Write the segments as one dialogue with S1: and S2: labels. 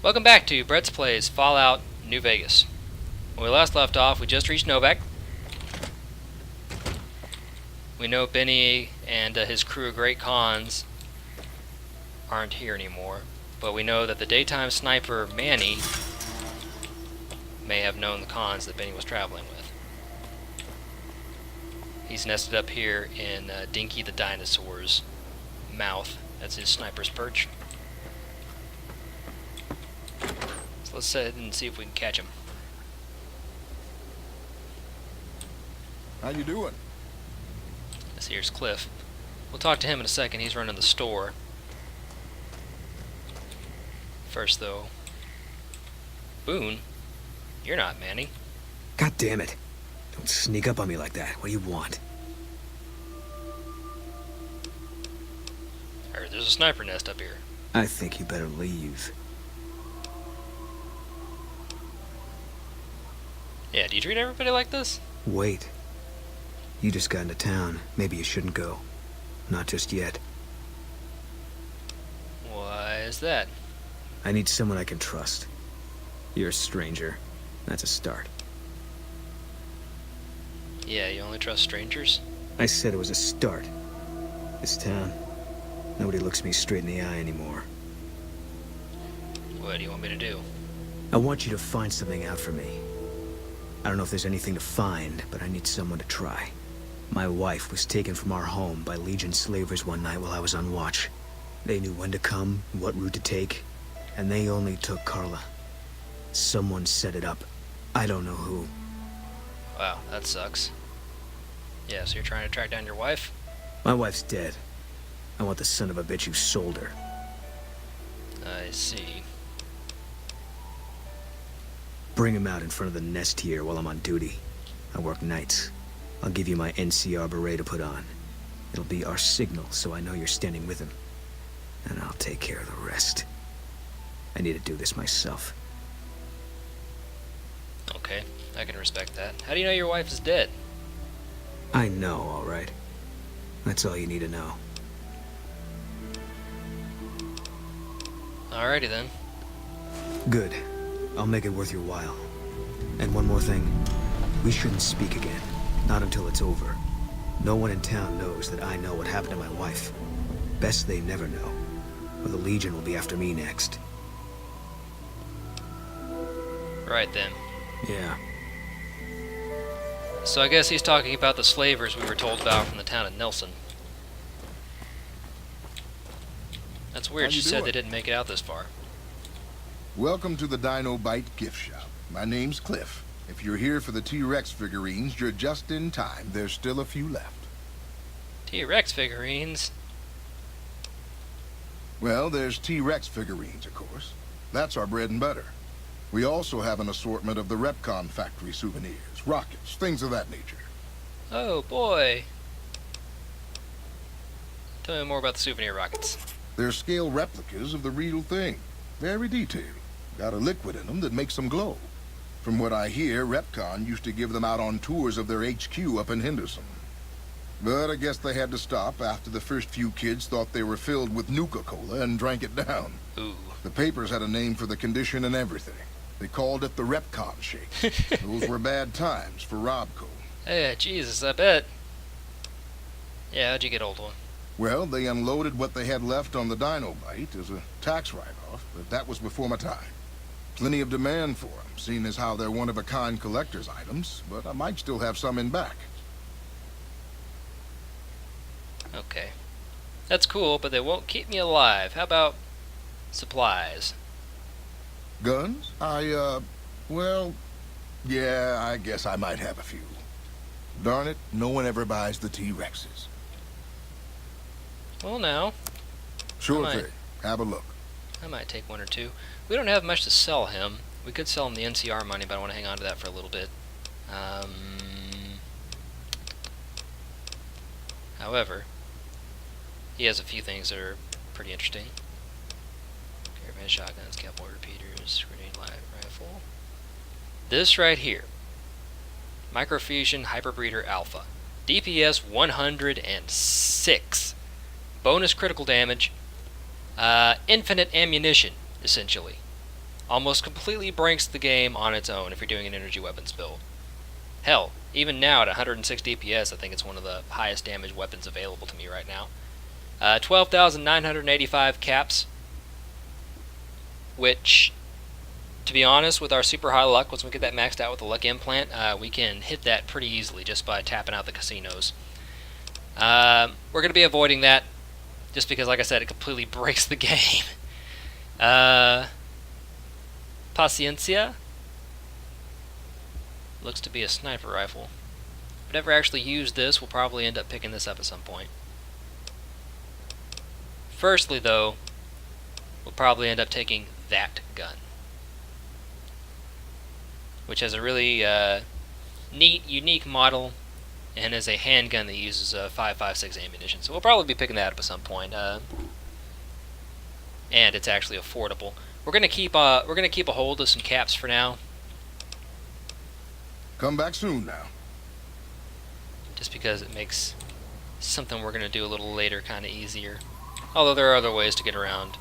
S1: Welcome back to Brettsplays Fallout New Vegas. When we last left off, we just reached Novak. We know Benny and his crew of great cons aren't here anymore, but we know that the daytime sniper Manny may have known the cons that Benny was traveling with. He's nested up here in Dinky the Dinosaur's mouth. That's his sniper's perch. So let's head and see if we can catch him.
S2: How you doing?
S1: This here's Cliff. We'll talk to him in a second. He's running the store. First, though, Boone, you're not Manny.
S3: God damn it. Don't sneak up on me like that. What do you want?
S1: I heard there's a sniper nest up here.
S3: I think you better leave.
S1: Yeah, do you treat everybody like this?
S3: Wait. You just got into town. Maybe you shouldn't go. Not just yet.
S1: Why is that?
S3: I need someone I can trust. You're a stranger. That's a start.
S1: Yeah, you only trust strangers?
S3: I said it was a start. This town, nobody looks me straight in the eye anymore.
S1: What do you want me to do?
S3: I want you to find something out for me. I don't know if there's anything to find, but I need someone to try. My wife was taken from our home by Legion slavers one night while I was on watch. They knew when to come, what route to take, and they only took Carla. Someone set it up. I don't know who.
S1: Wow, that sucks. Yeah, so you're trying to track down your wife?
S3: My wife's dead. I want the son of a bitch who sold her.
S1: I see.
S3: Bring him out in front of the nest here while I'm on duty. I work nights. I'll give you my NCR beret to put on. It'll be our signal, so I know you're standing with him. And I'll take care of the rest. I need to do this myself.
S1: Okay, I can respect that. How do you know your wife is dead?
S3: I know, all right. That's all you need to know.
S1: Alrighty then.
S3: Good. I'll make it worth your while. And one more thing. We shouldn't speak again. Not until it's over. No one in town knows that I know what happened to my wife. Best they never know. Or the Legion will be after me next.
S1: Right then.
S3: Yeah.
S1: So I guess he's talking about the slavers we were told about from the town of Nelson. That's weird, she said they didn't make it out this far.
S2: Welcome to the Dino Bite gift shop. My name's Cliff. If you're here for the T-Rex figurines, you're just in time. There's still a few left.
S1: T-Rex figurines?
S2: Well, there's T-Rex figurines, of course. That's our bread and butter. We also have an assortment of the Repcon factory souvenirs, rockets, things of that nature.
S1: Oh boy. Tell me more about the souvenir rockets.
S2: They're scale replicas of the real thing. Very detailed. Got a liquid in them that makes them glow. From what I hear, Repcon used to give them out on tours of their HQ up in Henderson. But I guess they had to stop after the first few kids thought they were filled with Nuka-Cola and drank it down.
S1: Ooh.
S2: The papers had a name for the condition and everything. They called it the Repcon shake. Those were bad times for Robco.
S1: Hey, Jesus, I bet. Yeah, how'd you get hold of one?
S2: Well, they unloaded what they had left on the Dino Bite as a tax write-off, but that was before my time. Plenty of demand for them, seeing as how they're one-of-a-kind collector's items, but I might still have some in back.
S1: Okay. That's cool, but they won't keep me alive. How about supplies?
S2: Guns? Well, yeah, I guess I might have a few. Darn it, no one ever buys the T-Rexes.
S1: Well, now.
S2: Sure thing. Have a look.
S1: I might take one or two. We don't have much to sell him. We could sell him the NCR money, but I want to hang on to that for a little bit. However, he has a few things that are pretty interesting. Caravan shotguns, cowboy repeaters, grenade rifle. This right here. Microfusion Hyperbreeder Alpha. DPS 106. Bonus critical damage. Infinite ammunition, essentially. almost completely breaks the game on its own if you're doing an energy weapons build. Hell, even now at 160 DPS, I think it's one of the highest damage weapons available to me right now. 12,985 caps, which, to be honest, with our super high luck, once we get that maxed out with the luck implant, we can hit that pretty easily just by tapping out the casinos. We're going to be avoiding that, just because, like I said, it completely breaks the game. Paciencia looks to be a sniper rifle. If I never actually used this, we'll probably end up picking this up at some point. Firstly, though, we'll probably end up taking that gun, which has a really neat, unique model, and is a handgun that uses 5.56 ammunition. So we'll probably be picking that up at some point. And it's actually affordable. We're gonna keep a hold of some caps for now,
S2: Come back soon now.
S1: just because it makes something we're gonna do a little later kind of easier. Although there are other ways to get around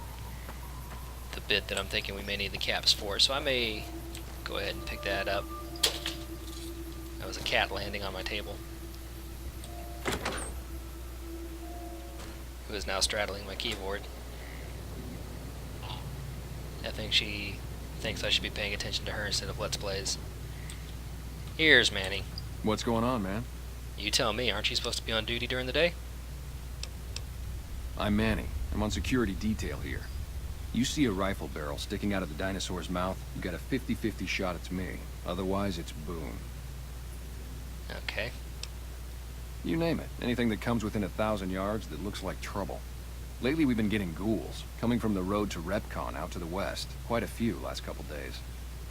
S1: the bit that I'm thinking we may need the caps for, so I may go ahead and pick that up. That was a cat landing on my table, who is now straddling my keyboard. I think she thinks I should be paying attention to her instead of Let's Plays. Here's Manny.
S4: What's going on, man?
S1: You tell me, aren't you supposed to be on duty during the day?
S4: I'm Manny. I'm on security detail here. You see a rifle barrel sticking out of the dinosaur's mouth, you got a 50-50 shot it's me. Otherwise, it's Boone.
S1: Okay.
S4: You name it. Anything that comes within 1,000 yards that looks like trouble. Lately, we've been getting ghouls, coming from the road to Repcon out to the west. Quite a few last couple days.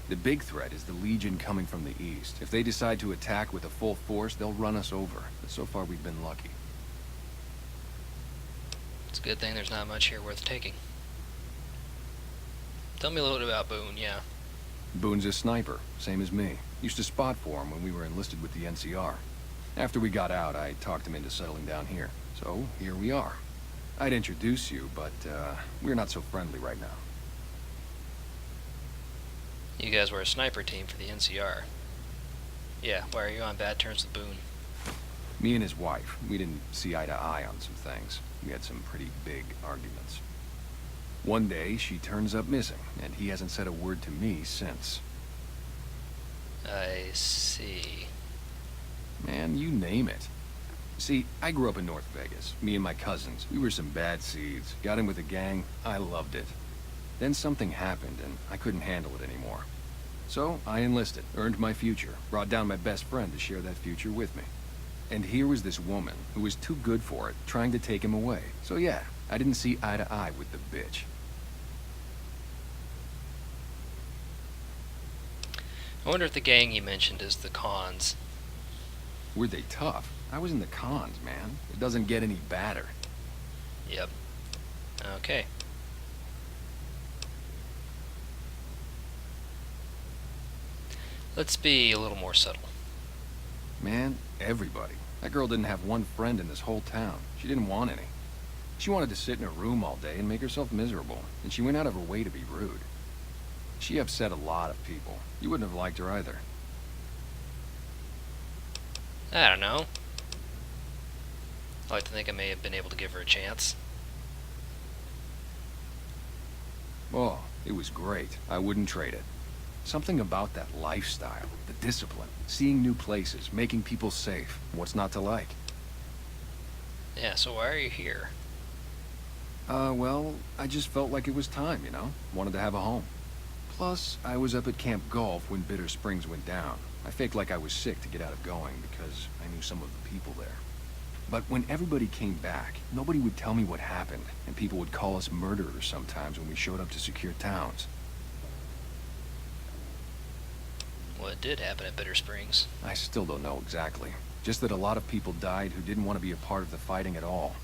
S4: The big threat is the Legion coming from the east. If they decide to attack with a full force, they'll run us over. But so far, we've been lucky.
S1: It's a good thing there's not much here worth taking. Tell me a little bit about Boone, yeah.
S4: Boone's a sniper, same as me. Used to spot for him when we were enlisted with the NCR. After we got out, I talked him into settling down here. So, here we are. I'd introduce you, but, we're not so friendly right now.
S1: You guys were a sniper team for the NCR. Yeah, why are you on bad terms with Boone?
S4: Me and his wife, we didn't see eye to eye on some things. We had some pretty big arguments. One day, she turns up missing, and he hasn't said a word to me since.
S1: I see.
S4: Man, you name it. See, I grew up in North Vegas. Me and my cousins, we were some bad seeds. Got in with a gang, I loved it. Then something happened, and I couldn't handle it anymore. So, I enlisted, earned my future, brought down my best friend to share that future with me. And here was this woman, who was too good for it, trying to take him away. So yeah, I didn't see eye to eye with the bitch.
S1: I wonder if the gang you mentioned is the Cons.
S4: Were they tough? I was in the cons, man. It doesn't get any badder.
S1: Yep. Okay. Let's be a little more subtle.
S4: Man, everybody. That girl didn't have one friend in this whole town. She didn't want any. She wanted to sit in her room all day and make herself miserable, and she went out of her way to be rude. She upset a lot of people. You wouldn't have liked her either.
S1: I don't know. I like to think I may have been able to give her a chance.
S4: Oh, it was great. I wouldn't trade it. Something about that lifestyle, the discipline, seeing new places, making people safe. What's not to like?
S1: Yeah, so why are you here?
S4: Well, I just felt like it was time, you know? Wanted to have a home. Plus, I was up at Camp Golf when Bitter Springs went down. I faked like I was sick to get out of going because I knew some of the people there. But when everybody came back, nobody would tell me what happened, and people would call us murderers sometimes when we showed up to secure towns.
S1: What did happen at Bitter Springs?
S4: I still don't know exactly. Just that a lot of people died who didn't want to be a part of the fighting at all.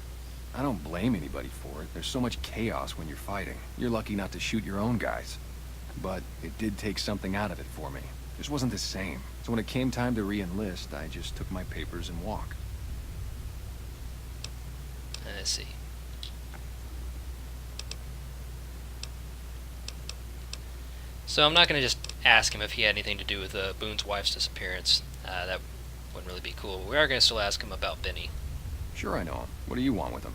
S4: I don't blame anybody for it. There's so much chaos when you're fighting. You're lucky not to shoot your own guys. But it did take something out of it for me. It just wasn't the same. So when it came time to re-enlist, I just took my papers and walked.
S1: I see. So I'm not going to just ask him if he had anything to do with Boone's wife's disappearance. That wouldn't really be cool. But we are going to still ask him about Benny.
S4: Sure I know him. What do you want with him?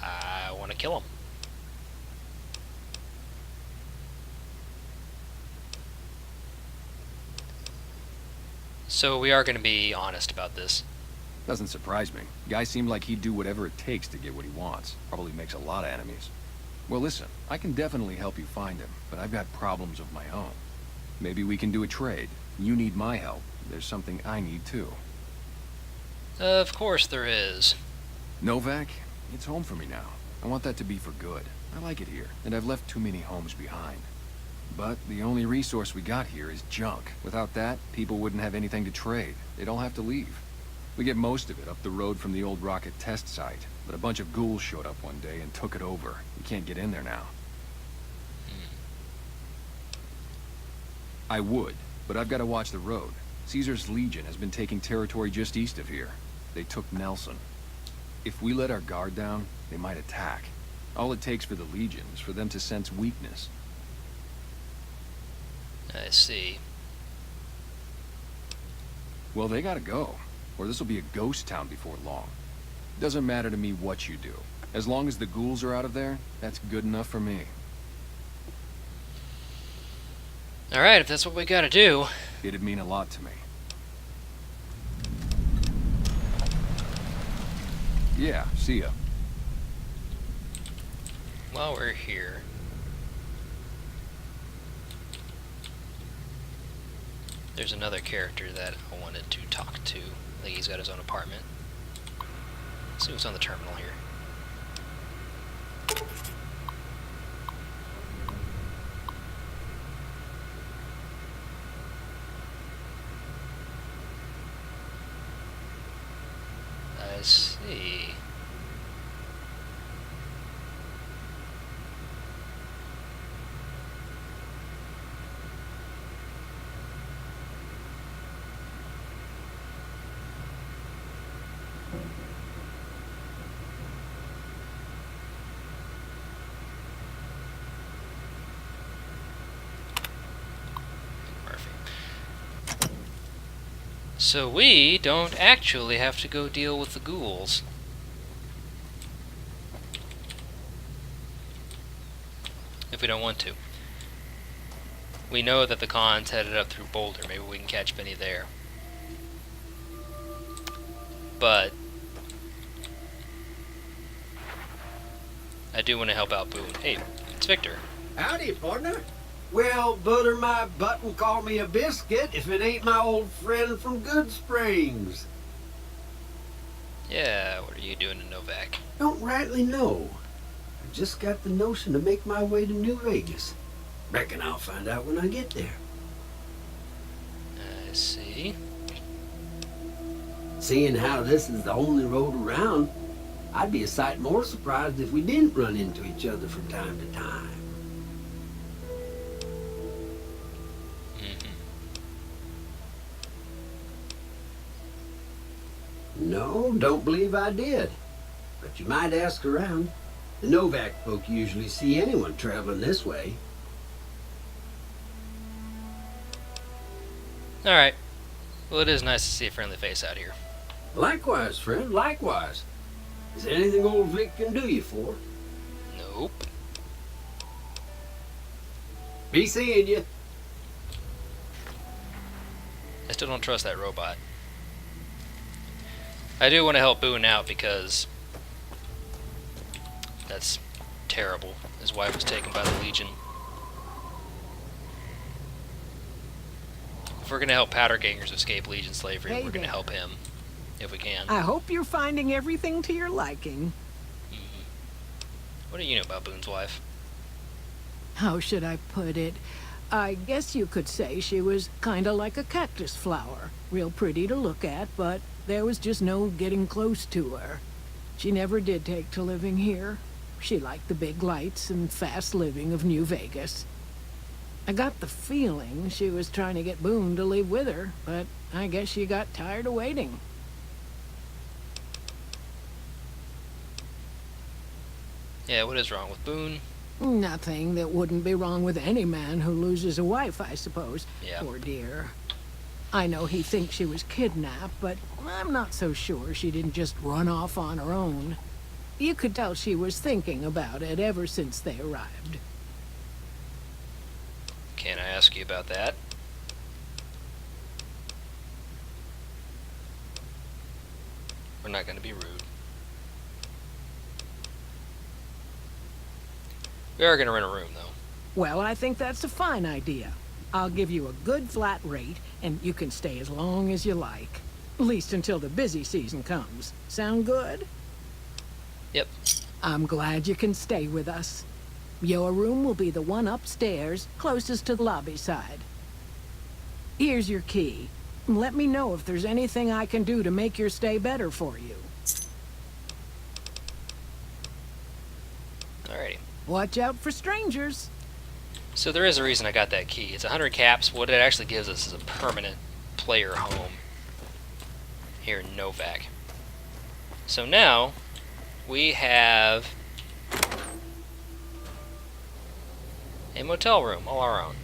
S1: I want to kill him. So we are going to be honest about this.
S4: Doesn't surprise me. Guy seemed like he'd do whatever it takes to get what he wants. Probably makes a lot of enemies. Well, listen, I can definitely help you find him, but I've got problems of my own. Maybe we can do a trade. You need my help. There's something I need too.
S1: Of course there is.
S4: Novak, it's home for me now. I want that to be for good. I like it here, and I've left too many homes behind. But the only resource we got here is junk. Without that, people wouldn't have anything to trade. They'd all have to leave. We get most of it up the road from the old rocket test site, but a bunch of ghouls showed up one day and took it over. You can't get in there now. I would, but I've got to watch the road. Caesar's Legion has been taking territory just east of here. They took Nelson. If we let our guard down, they might attack. All it takes for the Legion is for them to sense weakness.
S1: I see.
S4: Well, they gotta go, or this will be a ghost town before long. Doesn't matter to me what you do. As long as the ghouls are out of there, that's good enough for me.
S1: Alright, if that's what we gotta do.
S4: It'd mean a lot to me. Yeah, see ya.
S1: While we're here, there's another character that I wanted to talk to. I think he's got his own apartment. Let's see what's on the terminal here. I see. So we don't actually have to go deal with the ghouls. If we don't want to. We know that the con's headed up through Boulder. Maybe we can catch Benny there. But I do want to help out Boone. Hey, it's Victor.
S5: Howdy, partner. Well, butter my butt and call me a biscuit if it ain't my old friend from Good Springs.
S1: Yeah, what are you doing in Novak?
S5: Don't rightly know. I just got the notion to make my way to New Vegas. Reckon I'll find out when I get there.
S1: I see.
S5: Seeing how this is the only road around, I'd be a sight more surprised if we didn't run into each other from time to time. No, don't believe I did. But you might ask around. The Novak folk usually see anyone traveling this way.
S1: Alright. Well, it is nice to see a friendly face out here.
S5: Likewise, friend, likewise. Is there anything old Vic can do you for?
S1: Nope.
S5: Be seeing you.
S1: I still don't trust that robot. I do want to help Boone out because that's terrible. His wife was taken by the Legion. If we're going to help powder gangers escape Legion slavery,
S6: Hey
S1: we're going to
S6: there.
S1: help him if we can.
S6: I hope you're finding everything to your liking.
S1: What do you know about Boone's wife?
S6: How should I put it? I guess you could say she was kinda like a cactus flower. Real pretty to look at, but there was just no getting close to her. She never did take to living here. She liked the big lights and fast living of New Vegas. I got the feeling she was trying to get Boone to leave with her, but I guess she got tired of waiting.
S1: Yeah, what is wrong with Boone?
S6: Nothing that wouldn't be wrong with any man who loses a wife, I suppose.
S1: Yeah.
S6: Poor dear. I know he thinks she was kidnapped, but I'm not so sure she didn't just run off on her own. You could tell she was thinking about it ever since they arrived.
S1: Can I ask you about that? We're not going to be rude. We are going to rent a room, though.
S6: Well, I think that's a fine idea. I'll give you a good flat rate, and you can stay as long as you like. At least until the busy season comes. Sound good?
S1: Yep.
S6: I'm glad you can stay with us. Your room will be the one upstairs, closest to the lobby side. Here's your key. Let me know if there's anything I can do to make your stay better for you.
S1: Alrighty.
S6: Watch out for strangers.
S1: So there is a reason I got that key. It's 100 caps. What it actually gives us is a permanent player home here in Novak. So now we have a motel room all our own.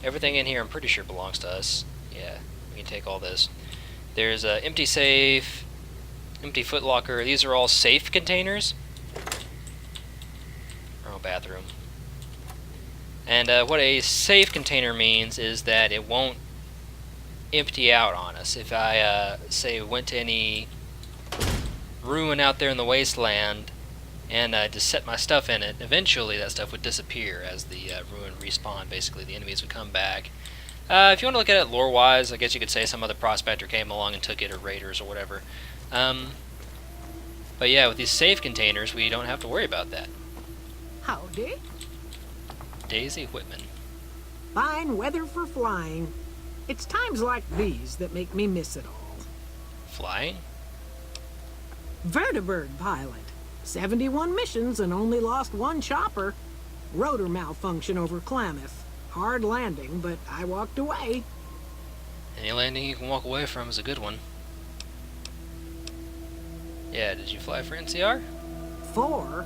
S1: Everything in here I'm pretty sure belongs to us. Yeah, we can take all this. There's a empty safe, empty footlocker. These are all safe containers. Our own bathroom. And what a safe container means is that it won't empty out on us. If I, say, went to any ruin out there in the wasteland and just set my stuff in it, eventually that stuff would disappear as the ruin respawned. Basically, the enemies would come back. If you want to look at it lore-wise, I guess you could say some other prospector came along and took it, or raiders, or whatever. But yeah, with these safe containers, we don't have to worry about that.
S6: Howdy.
S1: Daisy Whitman.
S6: Fine weather for flying. It's times like these that make me miss it all.
S1: Flying?
S6: Vertibird pilot. 71 missions and only lost one chopper. Rotor malfunction over Klamath. Hard landing, but I walked away.
S1: Any landing you can walk away from is a good one. Yeah, did you fly for NCR?
S6: 4?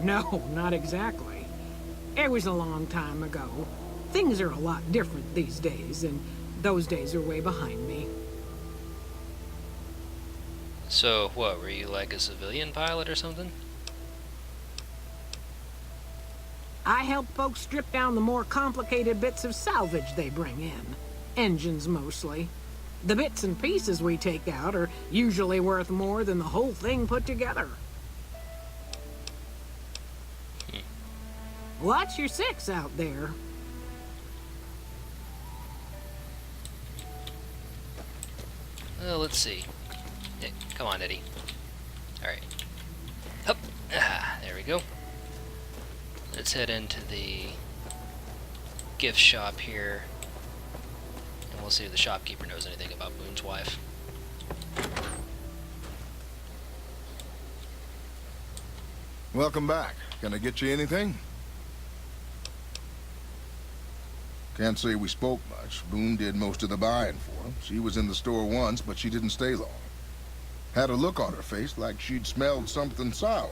S6: No, not exactly. It was a long time ago. Things are a lot different these days, and those days are way behind me.
S1: So, what, were you like a civilian pilot or something?
S6: I help folks strip down the more complicated bits of salvage they bring in. Engines, mostly. The bits and pieces we take out are usually worth more than the whole thing put together. Watch your 6 out there.
S1: Well, let's see. Yeah, come on, Eddie. Alright. Hup. Ah, there we go. Let's head into the gift shop here. And we'll see if the shopkeeper knows anything about Boone's wife.
S2: Welcome back. Can I get you anything? Can't say we spoke much. Boone did most of the buying for him. She was in the store once, but she didn't stay long. Had a look on her face like she'd smelled something sour.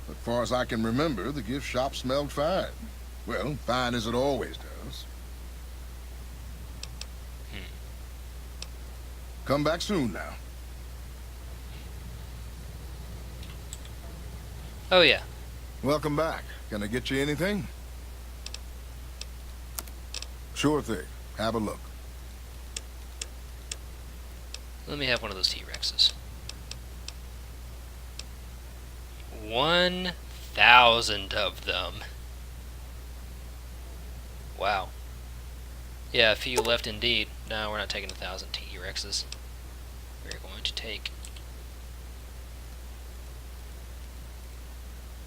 S2: But far as I can remember, the gift shop smelled fine. Well, fine as it always does. Come back soon now.
S1: Oh, yeah.
S2: Welcome back. Can I get you anything? Sure thing. Have a look.
S1: Let me have one of those T-Rexes. 1,000 of them. Wow. Yeah, a few left indeed. No, we're not taking 1,000 T-Rexes. We're going to take...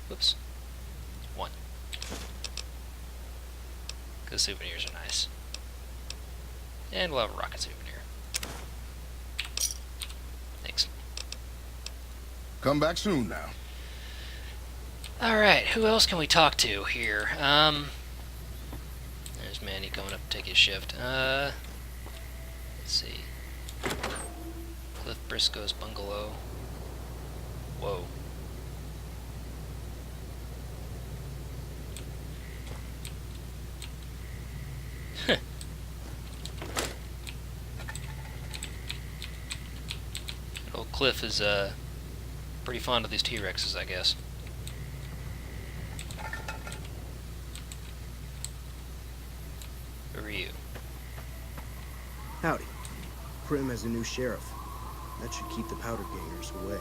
S1: Whoops. 1. Because souvenirs are nice. And we'll have a rocket souvenir. Thanks.
S2: Come back soon now.
S1: Alright, who else can we talk to here? There's Manny coming up to take his shift. Let's see. Cliff Briscoe's bungalow. Whoa. Cliff is pretty fond of these T-Rexes, I guess. Who are you?
S3: Howdy. Prim has a new sheriff. That should keep the powder gangers away.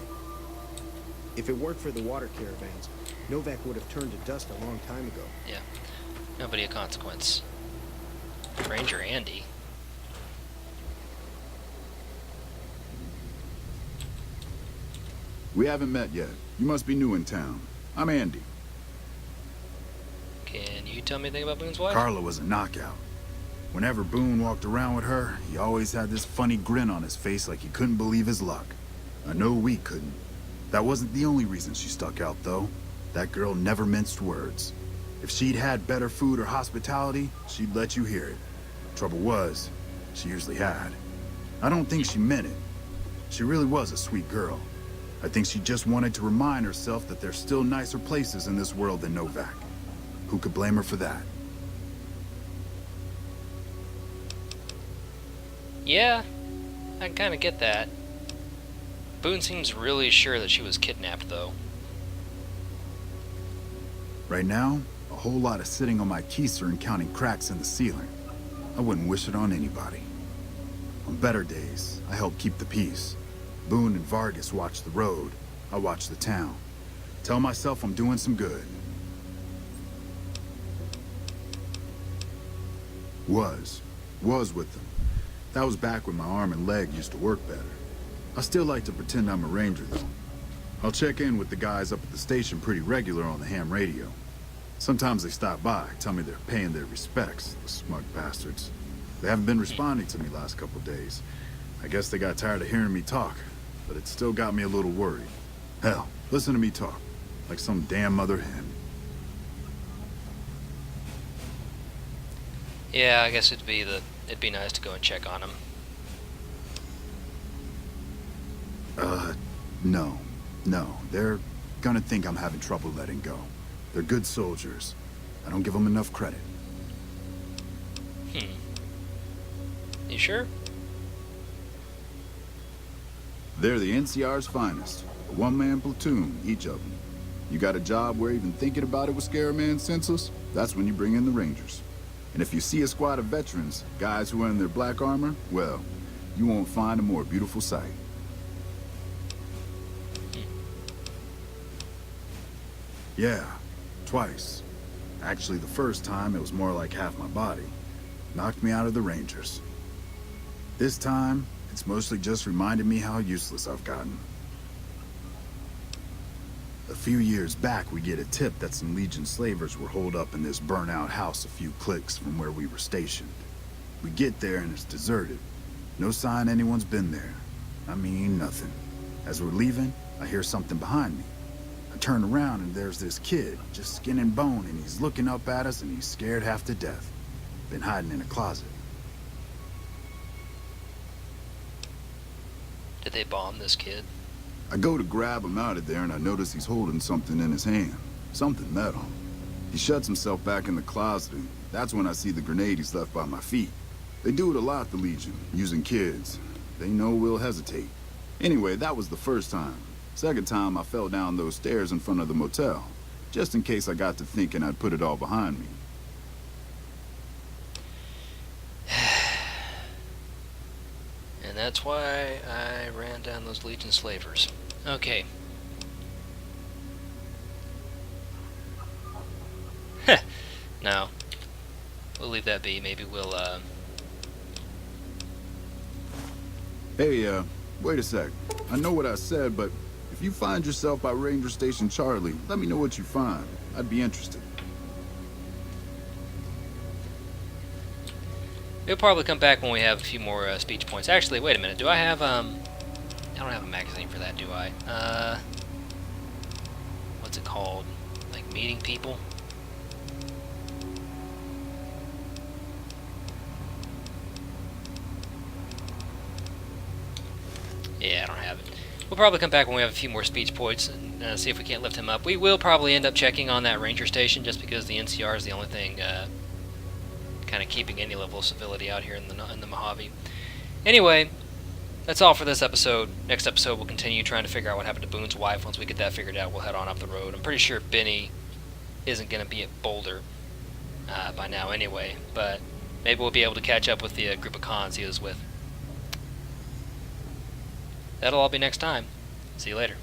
S3: If it weren't for the water caravans, Novak would have turned to dust a long time ago.
S1: Yeah. Nobody of consequence. Ranger Andy.
S7: We haven't met yet. You must be new in town. I'm Andy.
S1: Can you tell me anything about Boone's wife?
S7: Carla was a knockout. Whenever Boone walked around with her, he always had this funny grin on his face like he couldn't believe his luck. I know we couldn't. That wasn't the only reason she stuck out, though. That girl never minced words. If she'd had better food or hospitality, she'd let you hear it. Trouble was, she usually had. I don't think she meant it. She really was a sweet girl. I think she just wanted to remind herself that there's still nicer places in this world than Novak. Who could blame her for that?
S1: Yeah, I can kind of get that. Boone seems really sure that she was kidnapped, though.
S7: Right now, a whole lot of sitting on my keister and counting cracks in the ceiling. I wouldn't wish it on anybody. On better days, I help keep the peace. Boone and Vargas watch the road. I watch the town. Tell myself I'm doing some good. Was with them. That was back when my arm and leg used to work better. I still like to pretend I'm a ranger, though. I'll check in with the guys up at the station pretty regular on the ham radio. Sometimes they stop by, tell me they're paying their respects, the smug bastards. They haven't been responding to me last couple days. I guess they got tired of hearing me talk, but it still got me a little worried. Hell, listen to me talk, like some damn mother hen.
S1: Yeah, I guess it'd be nice to go and check on him.
S7: No. They're gonna think I'm having trouble letting go. They're good soldiers. I don't give them enough credit.
S1: You sure?
S7: They're the NCR's finest. A one-man platoon, each of them. You got a job where even thinking about it would scare a man senseless? That's when you bring in the Rangers. And if you see a squad of veterans, guys who are in their black armor, well, you won't find a more beautiful sight. Yeah, twice. Actually, the first time, it was more like half my body. Knocked me out of the Rangers. This time, it's mostly just reminded me how useless I've gotten. A few years back, we get a tip that some Legion slavers were holed up in this burnt-out house a few clicks from where we were stationed. We get there and it's deserted. No sign anyone's been there. I mean, nothing. As we're leaving, I hear something behind me. I turn around and there's this kid, just skin and bone, and he's looking up at us and he's scared half to death. Been hiding in a closet.
S1: Did they bomb this kid?
S7: I go to grab him out of there and I notice he's holding something in his hand. Something metal. He shuts himself back in the closet and that's when I see the grenade he's left by my feet. They do it a lot, the Legion, using kids. They know we'll hesitate. Anyway, that was the first time. Second time, I fell down those stairs in front of the motel, just in case I got to thinking I'd put it all behind me.
S1: And that's why I ran down those Legion slavers. Okay. No. We'll leave that be. Maybe we'll,
S7: Hey, wait a sec. I know what I said, but if you find yourself by Ranger Station Charlie, let me know what you find. I'd be interested.
S1: we'll probably come back when we have a few more speech points. Actually, wait a minute. Do I have, I don't have a magazine for that, do I? What's it called? Like, meeting people? Yeah, I don't have it. We'll probably come back when we have a few more speech points and see if we can't lift him up. We will probably end up checking on that ranger station just because the NCR is the only thing kind of keeping any level of civility out here in the Mojave. Anyway, that's all for this episode. Next episode, we'll continue trying to figure out what happened to Boone's wife. Once we get that figured out, we'll head on up the road. I'm pretty sure Benny isn't going to be at Boulder by now anyway, but maybe we'll be able to catch up with the group of cons he was with. That'll all be next time. See you later.